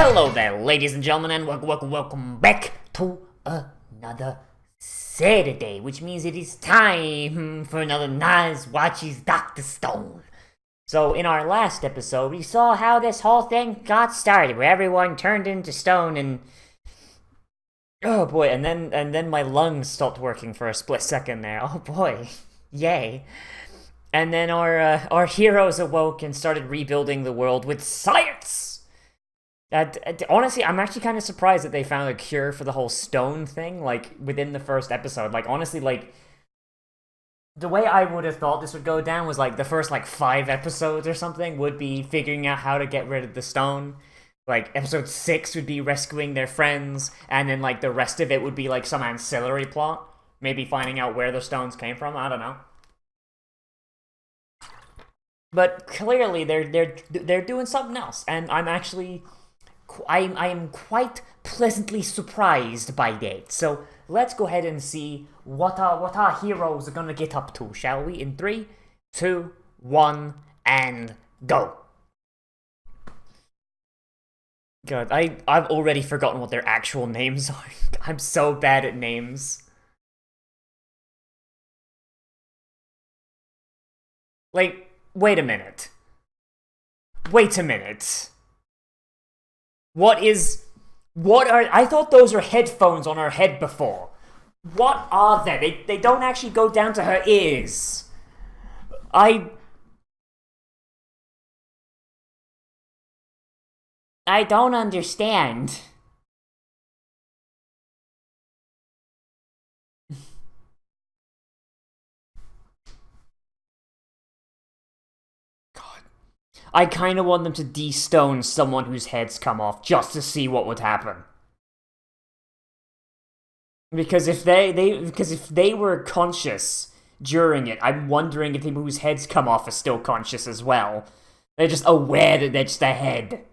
Hello there, ladies and gentlemen, and welcome back to another Saturday, which means it is time for another Nozz Watches Dr. Stone. So, in our last episode, we saw how this whole thing got started, where everyone turned into stone and... Oh boy, and then my lungs stopped working for a split second there. Oh boy, yay. And then our heroes awoke and started rebuilding the world with science! Honestly, I'm actually kind of surprised that they found a cure for the whole stone thing, like, within the first episode. Like, honestly, like, the way I would have thought this would go down was, like, the first, like, 5 episodes or something would be figuring out how to get rid of the stone. Like, episode 6 would be rescuing their friends, and then, like, the rest of it would be, like, some ancillary plot. Maybe finding out where the stones came from, I don't know. But clearly, they're doing something else, and I'm actually... I am quite pleasantly surprised by that. So let's go ahead and see what our heroes are gonna get up to, shall we? In 3, 2, 1, and go. God, I've already forgotten what their actual names are. I'm so bad at names. Like, wait a minute. Wait a minute. I thought those were headphones on her head before. What are they? They don't actually go down to her ears. I don't understand. I kind of want them to de-stone someone whose heads come off just to see what would happen. Because if they were conscious during it, I'm wondering if people whose heads come off are still conscious as well. They're just aware that they're just a head.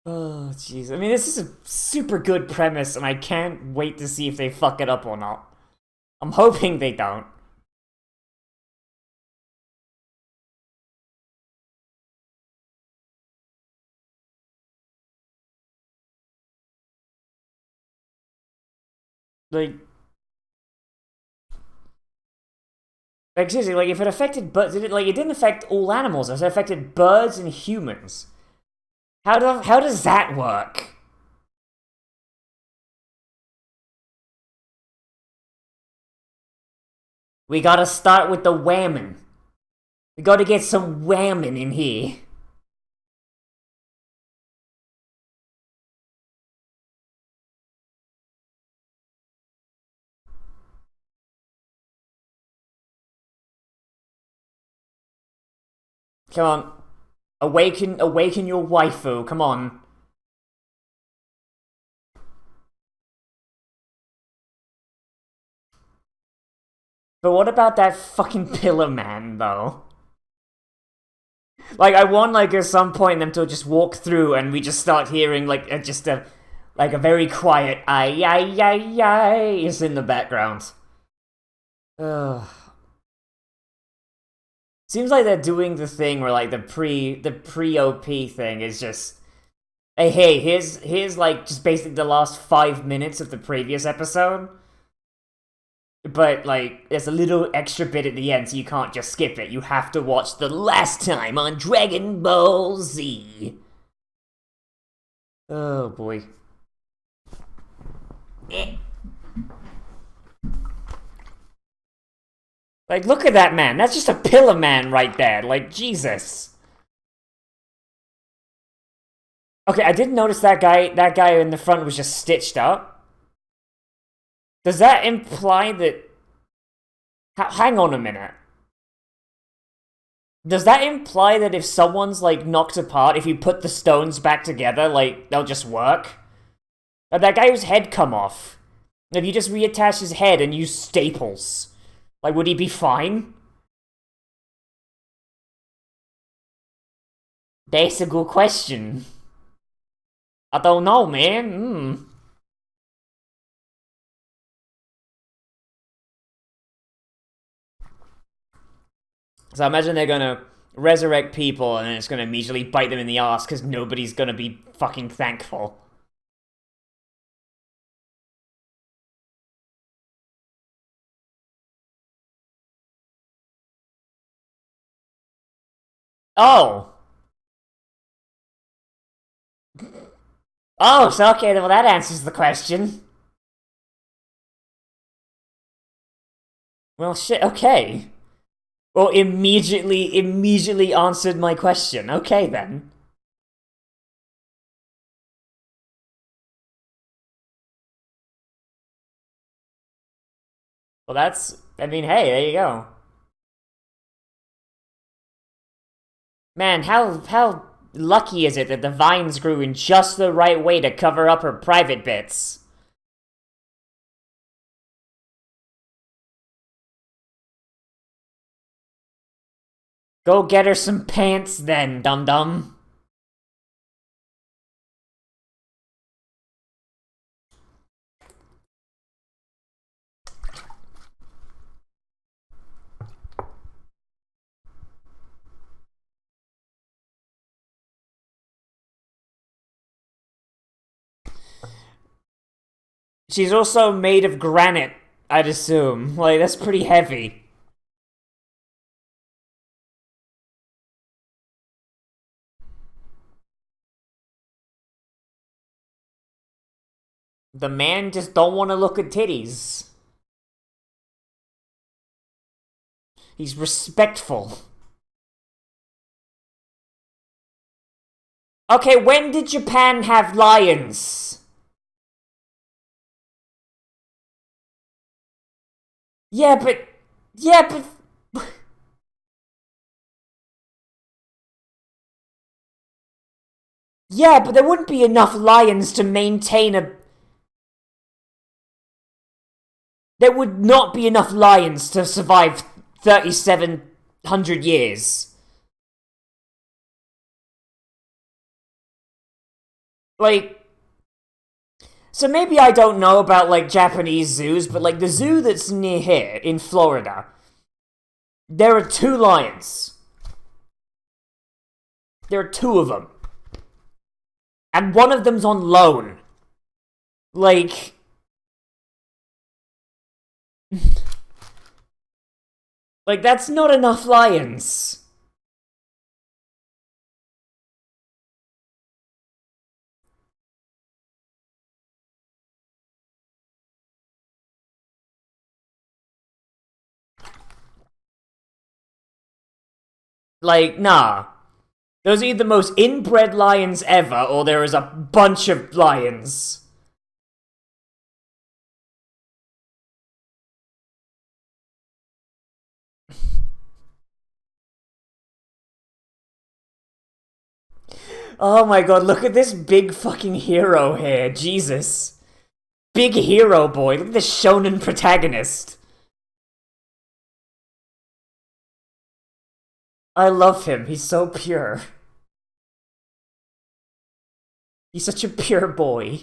Oh, jeez. I mean, this is a super good premise, and I can't wait to see if they fuck it up or not. I'm hoping they don't. Like seriously, like, if it affected birds, it didn't affect all animals, it affected birds and humans. How does that work? We gotta start with the whammon. We gotta get some whammon in here. Come on. Awaken your waifu, come on. But what about that fucking pillar man, though? Like, I want, like, at some point them to just walk through and we just start hearing, like, a very quiet ay ay ay ay is in the background. Ugh. Seems like they're doing the thing where, like, the pre-OP thing is just... Hey, here's, like, just basically the last 5 minutes of the previous episode. But, like, there's a little extra bit at the end, so you can't just skip it. You have to watch the last time on Dragon Ball Z. Oh, boy. Like, look at that man. That's just a pillar man right there. Like, Jesus. Okay, I didn't notice that guy in the front was just stitched up. Does that imply that... Hang on a minute. Does that imply that if someone's, like, knocked apart, if you put the stones back together, like, they'll just work? That guy whose head come off. If you just reattach his head and use staples, like, would he be fine? That's a good question. I don't know, man. So I imagine they're gonna resurrect people and it's gonna immediately bite them in the ass because nobody's gonna be fucking thankful. Oh! Oh, so okay, well that answers the question. Well, shit, okay. Well, immediately answered my question. Okay, then. Well, I mean, hey, there you go. Man, how lucky is it that the vines grew in just the right way to cover up her private bits? Go get her some pants then, dum-dum. She's also made of granite, I'd assume. Like, that's pretty heavy. The man just don't want to look at titties. He's respectful. Okay, when did Japan have lions? Yeah, but... Yeah, but... Yeah, but there wouldn't be enough lions to maintain a... There would not be enough lions to survive 3,700 years. Like... So maybe I don't know about, like, Japanese zoos, but, like, the zoo that's near here, in Florida, there are 2 lions. There are 2 of them. And one of them's on loan. Like... Like, that's not enough lions. Like, nah. Those are either the most inbred lions ever, or there is a bunch of lions. Oh my god, look at this big fucking hero here. Jesus. Big hero boy. Look at this shonen protagonist. I love him. He's so pure. He's such a pure boy.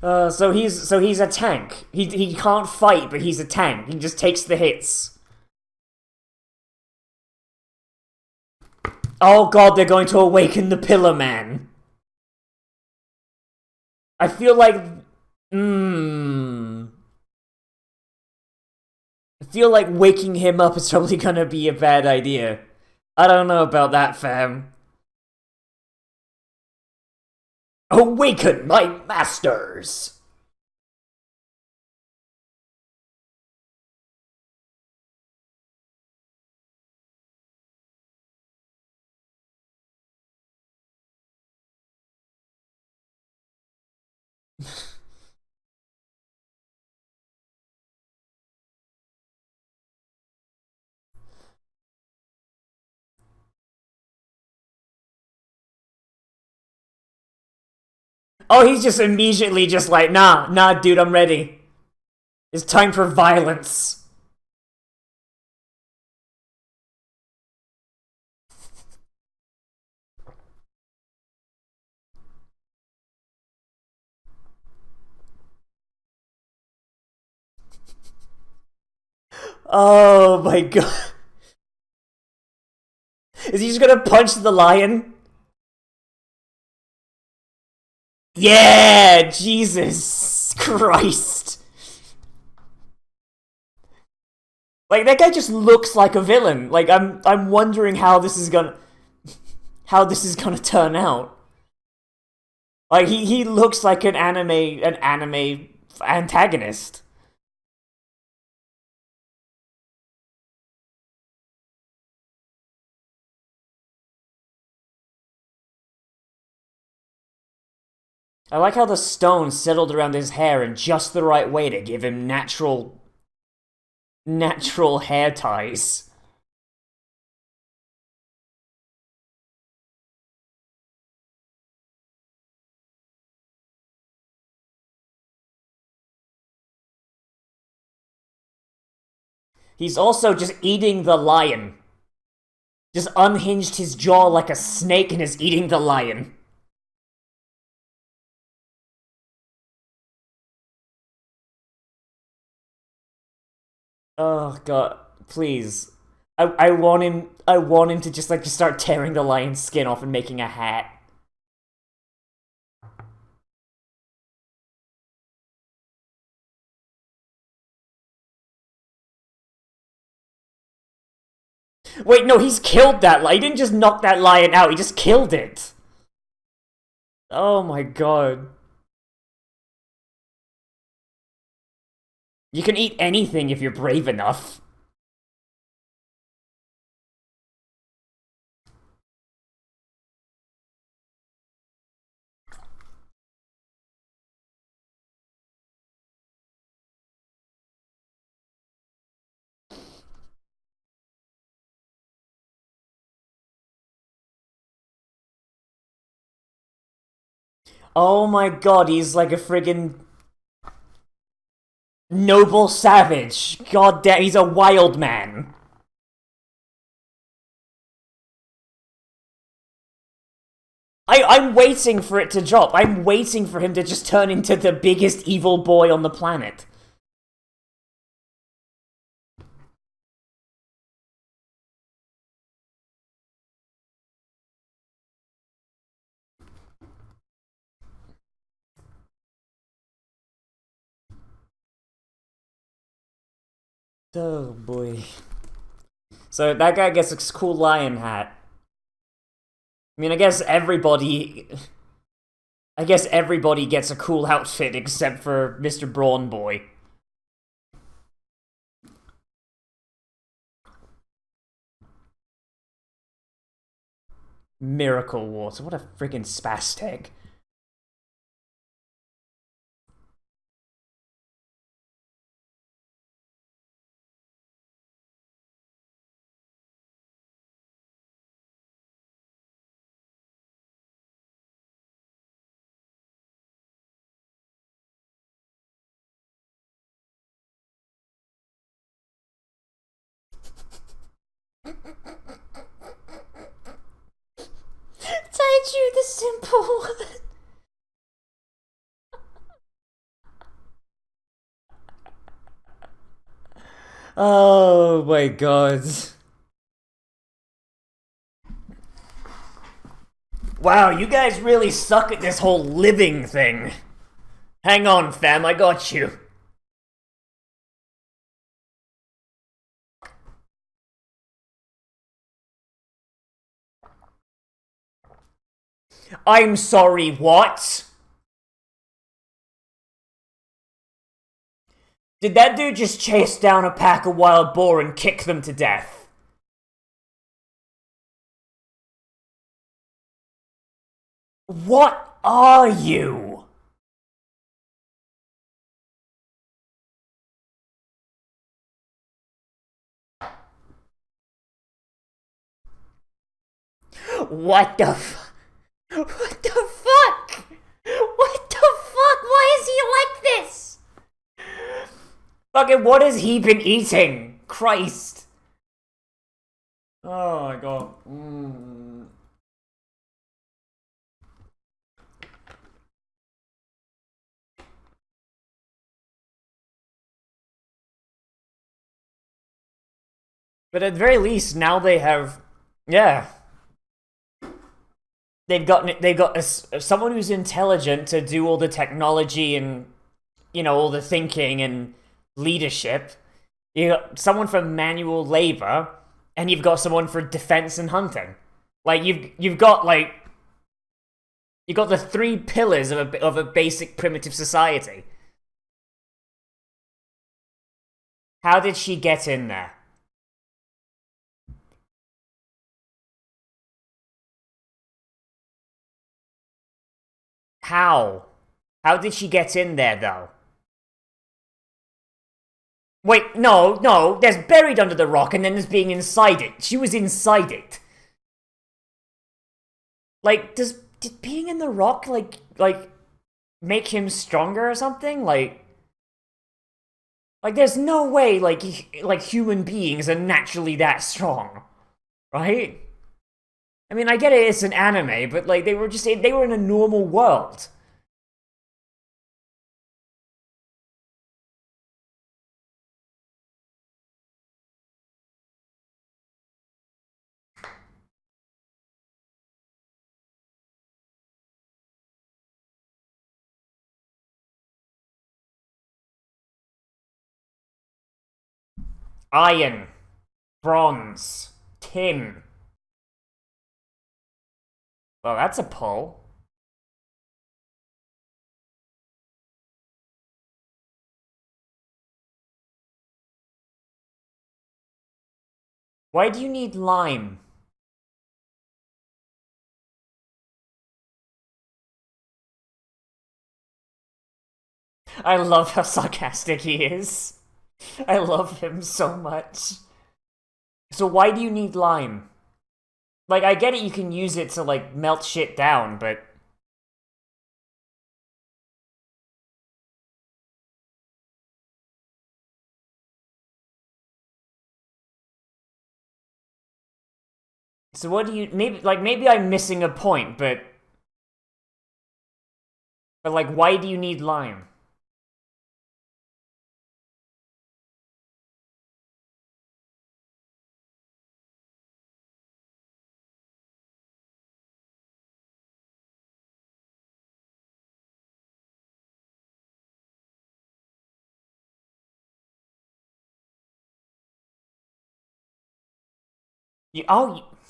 So he's a tank. He can't fight, but he's a tank. He just takes the hits. Oh god, they're going to awaken the Pillar Man. I feel like... I feel like waking him up is probably gonna be a bad idea. I don't know about that, fam. Awaken my masters! Oh, he's just immediately just like, nah, dude, I'm ready. It's time for violence. Oh my god. Is he just gonna punch the lion? Yeah! Jesus Christ. Like, that guy just looks like a villain. Like, I'm wondering how this is gonna turn out. Like, he looks like an anime antagonist. I like how the stone settled around his hair in just the right way to give him natural hair ties. He's also just eating the lion. Just unhinged his jaw like a snake and is eating the lion. Oh god, please. I want him to just start tearing the lion's skin off and making a hat. Wait, no, he's killed that lion. He didn't just knock that lion out, he just killed it. Oh my god. You can eat anything if you're brave enough. Oh my god, he's like a friggin' noble savage. God damn, he's a wild man. I'm waiting for it to drop. I'm waiting for him to just turn into the biggest evil boy on the planet. Oh boy. So that guy gets a cool lion hat. I mean, I guess everybody gets a cool outfit except for Mr. Brawn Boy. Miracle Water. What a friggin' spastic. Taiju the Simple One. Oh my god. Wow, you guys really suck at this whole living thing. Hang on, fam, I got you. I'm sorry, what? Did that dude just chase down a pack of wild boar and kick them to death? What are you? What the f- What the fuck? What the fuck? Why is he like this? Fucking what has he been eating? Christ. Oh my god. But at the very least, now they have, yeah, they've got someone who's intelligent to do all the technology and all the thinking and leadership. You got someone for manual labor, and you've got someone for defense and hunting. Like you've got the three pillars of a basic primitive society. How did she get in there? How? How did she get in there, though? Wait, no, there's buried under the rock and then there's being inside it. She was inside it. Like, did being in the rock, like, make him stronger or something? Like, there's no way, like human beings are naturally that strong, right? I mean, I get it, it's an anime, but, like, they were in a normal world. Iron, bronze, tin. Well, that's a pull. Why do you need lime? I love how sarcastic he is. I love him so much. So why do you need lime? Like, I get it, you can use it to, like, melt shit down, but... So what do you... Maybe I'm missing a point, but... But, like, why do you need lime?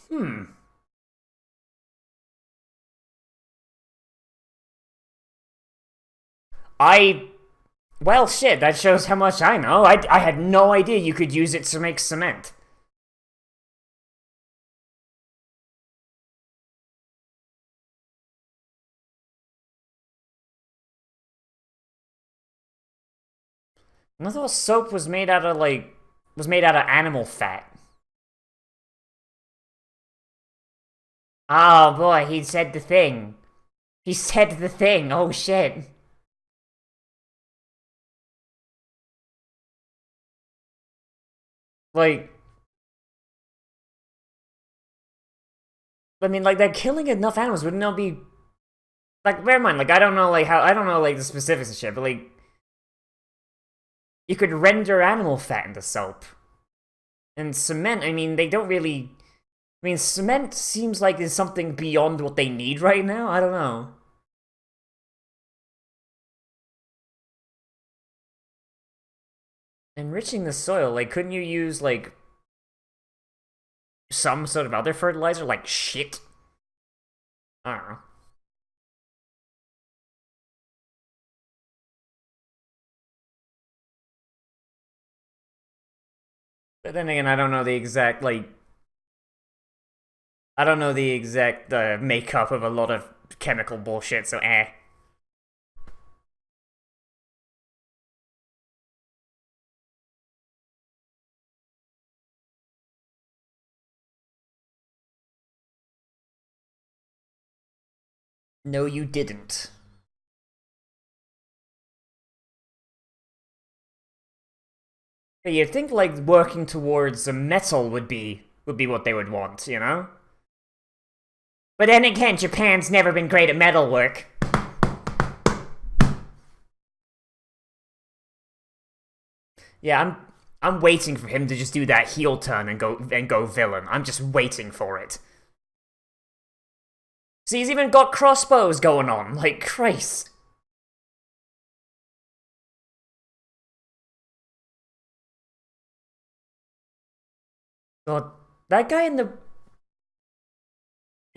Hmm. Well, shit, that shows how much I know. I had no idea you could use it to make cement. I thought soap was made out of, like... Was made out of animal fat. Oh boy, he said the thing. He said the thing, oh shit. Like... I mean, like, they're killing enough animals, wouldn't it be... Like, bear in mind, like, I don't know, like, how... I don't know, like, the specifics of shit, but, like... You could render animal fat into soap. And cement, I mean, they don't really... I mean, cement seems like it's something beyond what they need right now. I don't know. Enriching the soil, like, couldn't you use, like, some sort of other fertilizer, like shit? I don't know. But then again, I don't know the exact, like, I don't know the exact makeup of a lot of chemical bullshit, so eh. No, you didn't. You'd think, like, working towards a metal would be what they would want, you know? But then again, Japan's never been great at metalwork. Yeah, I'm waiting for him to just do that heel turn and go villain. I'm just waiting for it. See, he's even got crossbows going on. Like, Christ. God, that guy in the...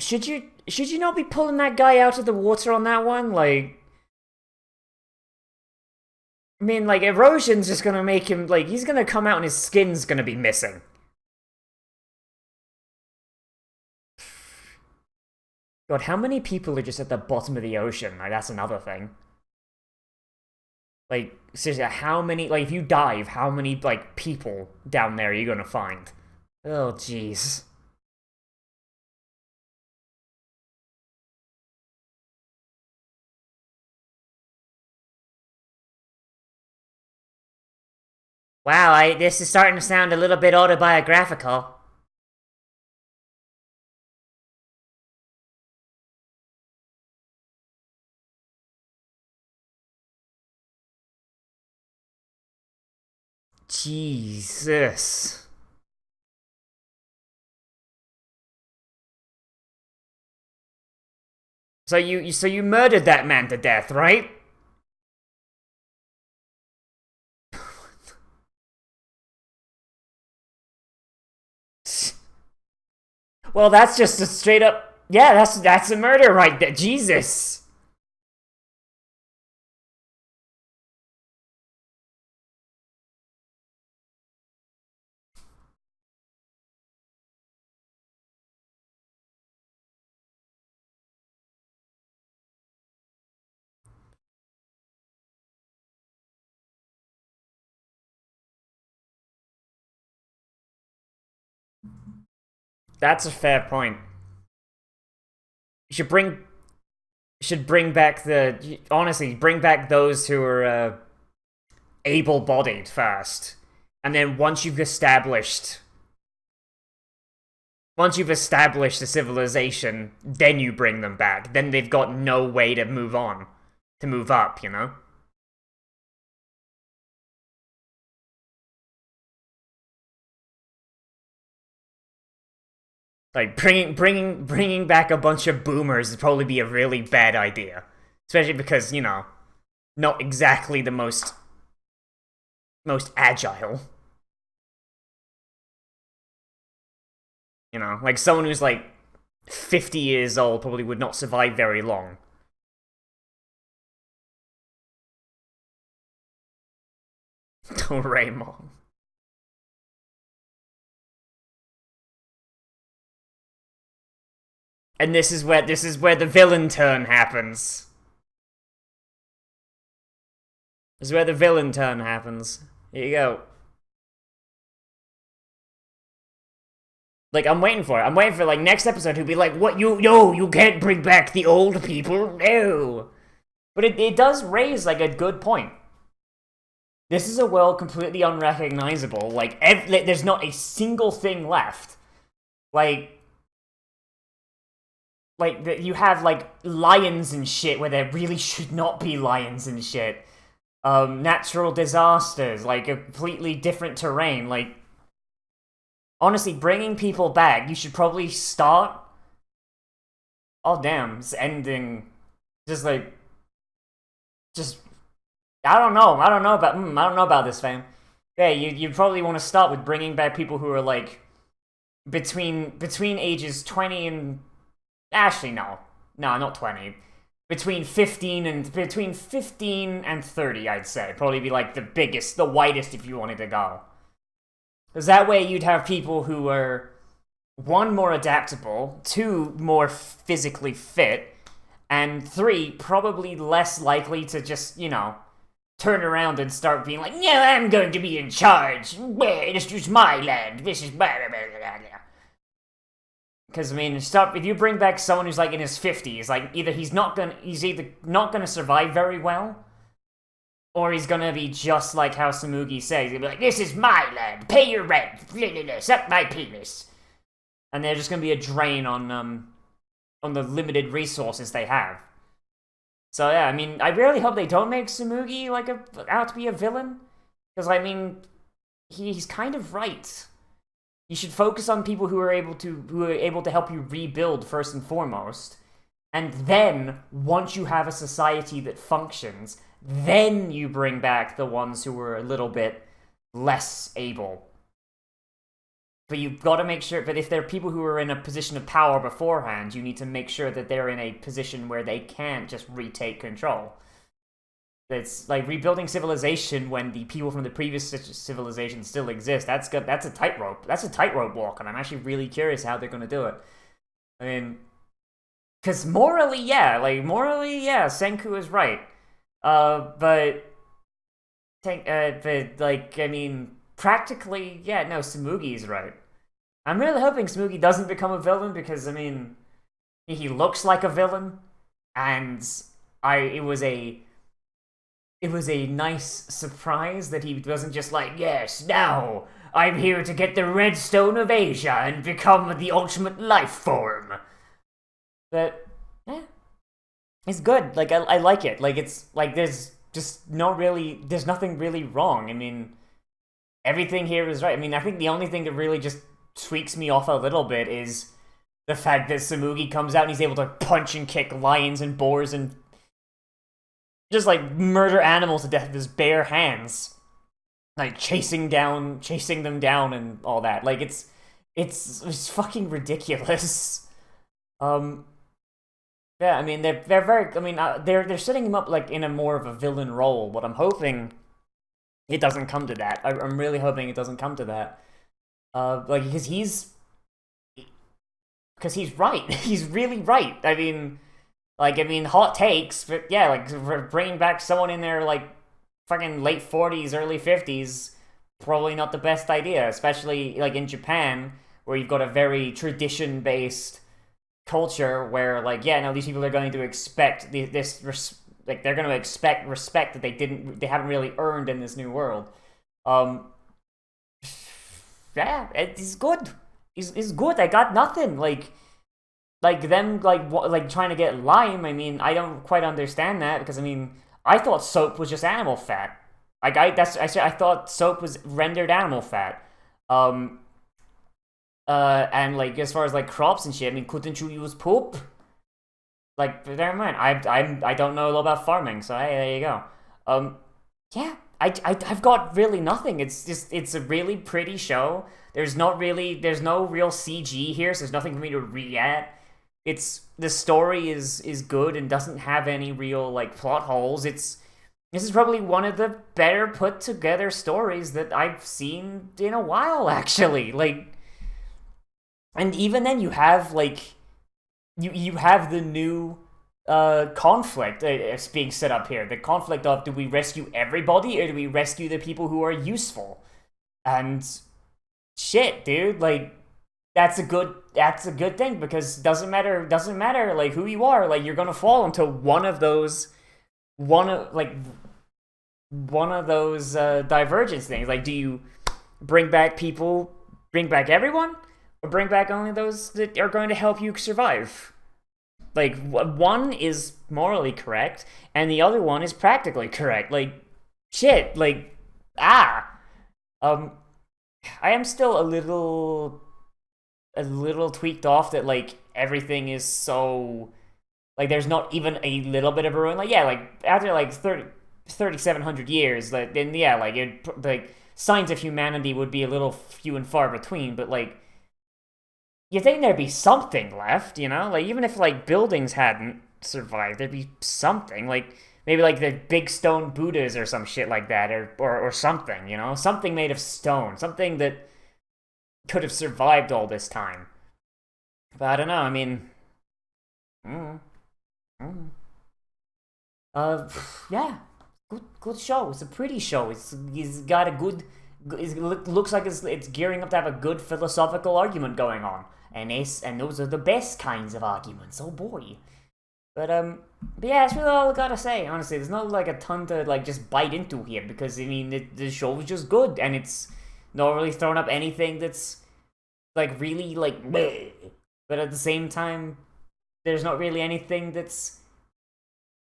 Should you not be pulling that guy out of the water on that one? Like... I mean, like, erosion's just gonna make him, like, he's gonna come out and his skin's gonna be missing. God, how many people are just at the bottom of the ocean? Like, that's another thing. Like, seriously, how many, like, if you dive, how many, like, people down there are you gonna find? Oh, jeez. Wow, this is starting to sound a little bit autobiographical. Jesus. So you murdered that man to death, right? Well, that's just a straight up... Yeah, that's a murder right there. Jesus. That's a fair point. You should bring back the... Honestly, bring back those who are able-bodied first. And then once you've established the civilization, then you bring them back. Then they've got no way to move on. To move up, you know? Like, bringing back a bunch of boomers would probably be a really bad idea. Especially because, you know, not exactly the most agile. You know, like someone who's like 50 years old probably would not survive very long. Doraemon. And this is where the villain turn happens. This is where the villain turn happens. Here you go. Like, I'm waiting for it. I'm waiting for, like, next episode he'll be like, what, you can't bring back the old people? No. But it does raise, like, a good point. This is a world completely unrecognizable. Like, there's not a single thing left. Like, you have, like, lions and shit where there really should not be lions and shit. Natural disasters, like, a completely different terrain, like... Honestly, bringing people back, you should probably start... Oh, damn, it's ending... Just, like... Just... I don't know about this, fam. Yeah, you probably want to start with bringing back people who are, like... Between ages 20 and... Actually, no. No, not 20. Between 15 and 30, I'd say. Probably be, like, the biggest, the widest if you wanted to go. Because that way you'd have people who are, 1, more adaptable, 2, more physically fit, and 3, probably less likely to just, you know, turn around and start being like, no, I'm going to be in charge. This is my land. This is blah, blah, blah, blah, blah. Because, I mean, if you bring back someone who's, like, in his 50s, like, he's either not gonna survive very well, or he's gonna be just like how Samugi says. He'll be like, this is my land, pay your rent, suck my penis. And they're just gonna be a drain on the limited resources they have. So yeah, I mean, I really hope they don't make Samugi, like, out to be a villain. Because, I mean, he's kind of right. You should focus on people who are able to help you rebuild first and foremost. And then, once you have a society that functions, then you bring back the ones who are a little bit less able. But you've got to make sure, but if there are people who are in a position of power beforehand, you need to make sure that they're in a position where they can't just retake control. It's like rebuilding civilization when the people from the previous civilization still exist. That's good. That's a tightrope. That's a tightrope walk, and I'm actually really curious how they're going to do it. I mean, because morally, yeah, Senku is right. But I mean, practically, yeah, no, Tsumugi's right. I'm really hoping Tsumugi doesn't become a villain because, I mean, he looks like a villain, and it was a nice surprise that he wasn't just like, yes, now I'm here to get the Red Stone of Asia and become the ultimate life form. But, yeah, it's good. Like, I like it. Like, it's, like, there's nothing really wrong. I mean, everything here is right. I mean, I think the only thing that really just tweaks me off a little bit is the fact that Tsumugi comes out and he's able to punch and kick lions and boars and just, like, murder animals to death with his bare hands. Like, chasing them down and all that. Like, it's fucking ridiculous. Yeah, I mean, they're very, I mean, they're setting him up, like, in a more of a villain role, but I'm hoping it doesn't come to that. I'm really hoping it doesn't come to that. Like, because he's right. He's really right. I mean, hot takes, but yeah, like, bringing back someone in their, like, fucking late 40s, early 50s, probably not the best idea, especially, like, in Japan, where you've got a very tradition-based culture where, like, yeah, no, these people are going to expect they're going to expect respect that they haven't really earned in this new world. Yeah, it's good. It's good. I got nothing. Like them, like trying to get lime. I mean, I don't quite understand that because, I mean, I thought soap was just animal fat. Like, I thought soap was rendered animal fat. And, like, as far as, like, crops and shit, I mean, couldn't you use poop? Like, never mind. I don't know a lot about farming, so hey, there you go. Yeah, I've got really nothing. It's a really pretty show. There's no real CG here, so there's nothing for me to read at. The story is good and doesn't have any real, like, plot holes. This is probably one of the better put together stories that I've seen in a while, actually. Like, and even then you have, like, you have the new conflict being set up here. The conflict of, do we rescue everybody or do we rescue the people who are useful? And shit, dude, like, that's a good thing, because doesn't matter like who you are, like, you're gonna fall into one of those divergence things. Like, do you bring back everyone, or bring back only those that are going to help you survive? Like, one is morally correct, and the other one is practically correct. Like, shit, like, I am still a little tweaked off that, like, everything is so, like, there's not even a little bit of a ruin. Like, yeah, like, after, like, 3,700 years, like, then, yeah, like, signs of humanity would be a little few and far between, but, like, you think there'd be something left, you know? Like, even if, like, buildings hadn't survived, there'd be something. Like, maybe, like, the big stone Buddhas or some shit like that, or something, you know? Something made of stone. Something that could have survived all this time. But I don't know, I mean... yeah. Good show. It's a pretty show. It's got a good... It looks like it's gearing up to have a good philosophical argument going on. And those are the best kinds of arguments. Oh boy. But yeah, that's really all I gotta say, honestly. There's not, like, a ton to, like, just bite into here, because, I mean, the show is just good, and it's not really throwing up anything that's, like, really, like, bleh. But at the same time, there's not really anything that's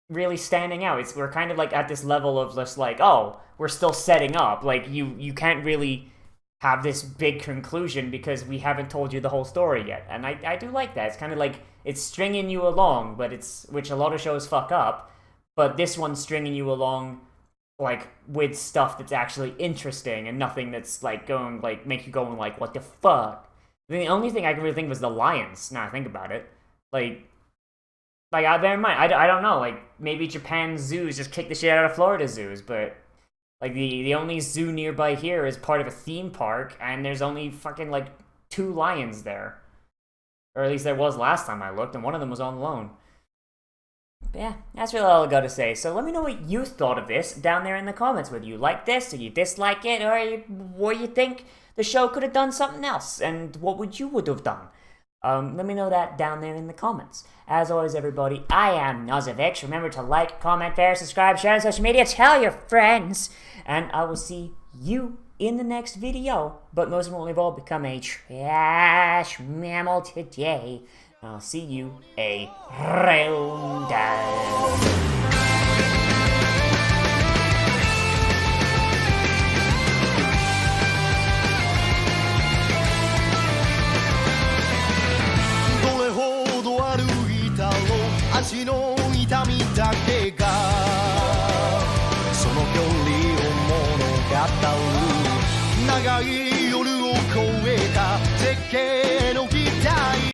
really standing out. We're kind of, like, at this level of just, like, oh, we're still setting up. Like, you can't really have this big conclusion because we haven't told you the whole story yet. And I do like that. It's kind of like it's stringing you along, but which a lot of shows fuck up. But this one's stringing you along like with stuff that's actually interesting and nothing that's like going like make you going like what the fuck. The only thing I can really think was the lions. Now I think about it, like I bear in mind I don't know, like maybe Japan's zoos just kick the shit out of Florida zoos, but like the only zoo nearby here is part of a theme park, and there's only fucking like 2 lions there, or at least there was last time I looked, and one of them was on loan. But yeah, that's really all I gotta say. So let me know what you thought of this down there in the comments. Whether you like this, or you dislike it, or what you think the show could have done something else, and what would have done. Let me know that down there in the comments. As always, everybody, I am Nozz. Remember to like, comment, share, subscribe, share on social media, tell your friends, and I will see you in the next video. But most importantly of all, become a trash mammal today. I'll see you around.どれほど歩いたろう足の痛みだけがその距離を物語る長い夜を越えた絶景